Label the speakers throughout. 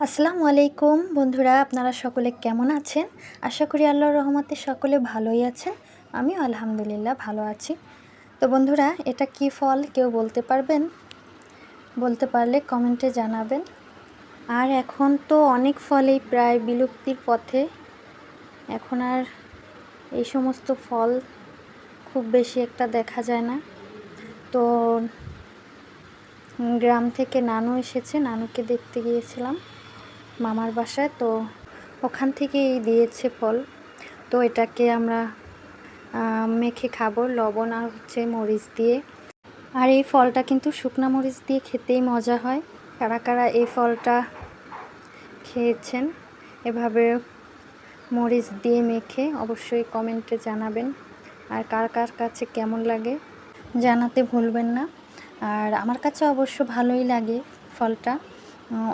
Speaker 1: আসসালামু আলাইকুম বন্ধুরা, আপনারা সকলে কেমন আছেন? আশা করি আল্লাহর রহমতে সকলে ভালোই আছেন। আমিও আলহামদুলিল্লাহ ভালো আছি। তো বন্ধুরা, এটা কি ফল কেউ বলতে পারবেন? বলতে পারলে কমেন্টে জানাবেন। আর এখন তো অনেক ফলই প্রায় বিলুপ্তির পথে। এখন আর এই সমস্ত ফল খুব বেশি একটা দেখা যায় না। তো গ্রাম থেকে নানু এসেছে, নানুকে দেখতে গিয়েছিলাম মামার বাসায়। তো ওখান থেকেই দিয়েছে ফল। তো এটাকে আমরা মেখে খাবো লবণ আর মরিচ দিয়ে। আর এই ফলটা কিন্তু শুকনা মরিচ দিয়ে খেতেই মজা হয়। কারা কারা এই ফলটা খেয়েছেন এভাবে মরিচ দিয়ে মেখে অবশ্যই কমেন্টে জানাবেন। আর কার কার কাছে কেমন লাগে জানাতে ভুলবেন না। আর আমার কাছে অবশ্য ভালোই লাগে ফলটা।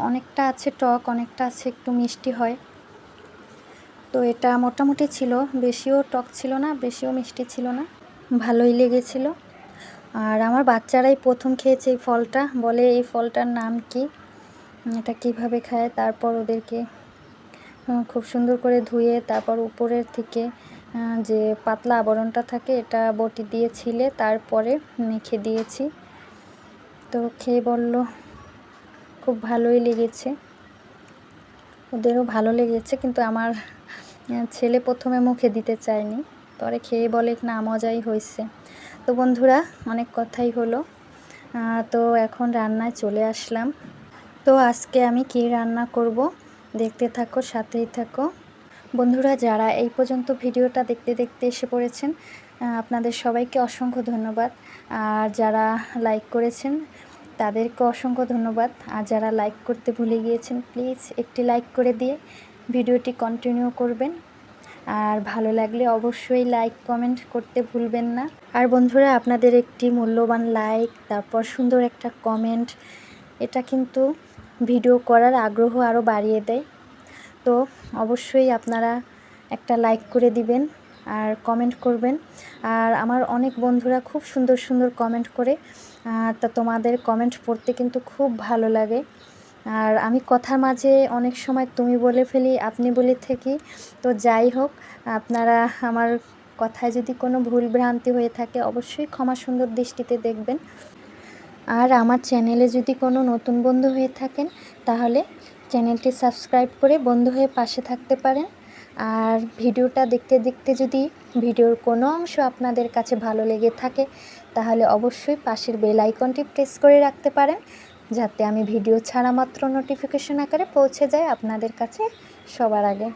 Speaker 1: অনেকটা আছে টক, অনেকটা আছে একটু মিষ্টি হয়। তো এটা মোটামুটি ছিল, বেশিও টক ছিল না, বেশিও মিষ্টি ছিল না, ভালোই লেগেছিল। আর আমার বাচ্চারাই প্রথম খেয়েছে এই ফলটা, বলে এই ফলটার নাম কি, এটা কিভাবে খায়। তারপর ওদেরকে খুব সুন্দর করে ধুয়ে তারপর উপরের থেকে যে পাতলা আবরণটা থাকে এটা বটি দিয়ে ছিলে তারপরে মেখে দিয়েছি। তো খেয়ে বলল খুব ভালোই লেগেছে, ওদেরও ভালো লেগেছে। কিন্তু আমার ছেলে প্রথমে মুখে দিতে চায়নি, পরে খেয়ে বলে না মজাই হয়েছে। তো বন্ধুরা, অনেক কথাই হলো। তো এখন রান্নায় চলে আসলাম। তো আজকে আমি কি রান্না করব দেখতে থাকো, সাথেই থাকো। বন্ধুরা, যারা এই পর্যন্ত ভিডিওটা দেখতে দেখতে এসে পড়েছেন আপনাদের সবাইকে অসংখ্য ধন্যবাদ। আর যারা লাইক করেছেন তাদেরকে অসংখ্য ধন্যবাদ। আর যারা লাইক করতে ভুলে গিয়েছেন প্লিজ একটি লাইক করে দিয়ে ভিডিওটি কন্টিনিউ করবেন। আর ভালো লাগলে অবশ্যই লাইক কমেন্ট করতে ভুলবেন না। আর বন্ধুরা, আপনাদের একটি মূল্যবান লাইক তারপর সুন্দর একটা কমেন্ট, এটা কিন্তু ভিডিও করার আগ্রহ আরও বাড়িয়ে দেয়। তো অবশ্যই আপনারা একটা লাইক করে দিবেন আর কমেন্ট করবেন। আর আমার অনেক বন্ধুরা খুব সুন্দর সুন্দর কমেন্ট করে, তা তোমাদের কমেন্ট পড়তে কিন্তু খুব ভালো লাগে। আর আমি কথার মাঝে অনেক সময় তুমি বলে ফেলি, আপনি বলে থাকি। তো যাই হোক, আপনারা আমার কথায় যদি কোনো ভুল ভ্রান্তি হয়ে থাকে অবশ্যই ক্ষমা সুন্দর দৃষ্টিতে দেখবেন। আর আমার চ্যানেলে যদি কোনো নতুন বন্ধু হয়ে থাকেন তাহলে চ্যানেলটি সাবস্ক্রাইব করে বন্ধু হয়ে পাশে থাকতে পারেন। আর ভিডিওটা দেখতে দেখতে যদি ভিডিওর কোনো অংশ আপনাদের কাছে ভালো লেগে থাকে তাহলে অবশ্যই পাশের বেল আইকনটি প্রেস করে রাখতে পারেন, যাতে আমি ভিডিও ছাড়া মাত্র নোটিফিকেশন আকারে পৌঁছে যায় আপনাদের কাছে সবার আগে।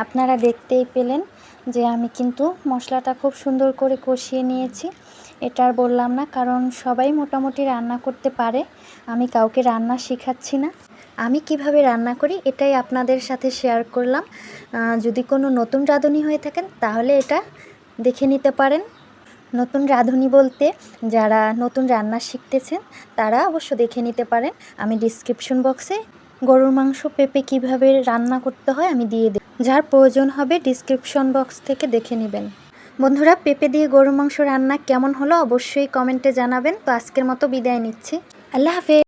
Speaker 1: আপনারা দেখতেই পেলেন যে আমি কিন্তু মশলাটা খুব সুন্দর করে কষিয়ে নিয়েছি। এটা আর বললাম না, কারণ সবাই মোটামুটি রান্না করতে পারে, আমি কাউকে রান্না শেখাচ্ছি না। আমি কিভাবে রান্না করি এটাই আপনাদের সাথে শেয়ার করলাম। যদি কোনো নতুন রাঁধুনি হয়ে থাকেন তাহলে এটা দেখে নিতে পারেন। নতুন রাঁধুনি বলতে যারা নতুন রান্না শিখতেছেন তারা অবশ্য দেখে নিতে পারেন। আমি ডিসক্রিপশন বক্সে গরুর মাংস পেঁপে কিভাবে রান্না করতে হয় আমি দিয়ে দেব, যার প্রয়োজন হবে ডিসক্রিপশন বক্স থেকে দেখে নেবেন। বন্ধুরা, পেঁপে দিয়ে গরুর মাংস রান্না কেমন হলো অবশ্যই কমেন্টে জানাবেন। তো আজকের মতো বিদায় নিচ্ছি, আল্লাহ হাফেজ।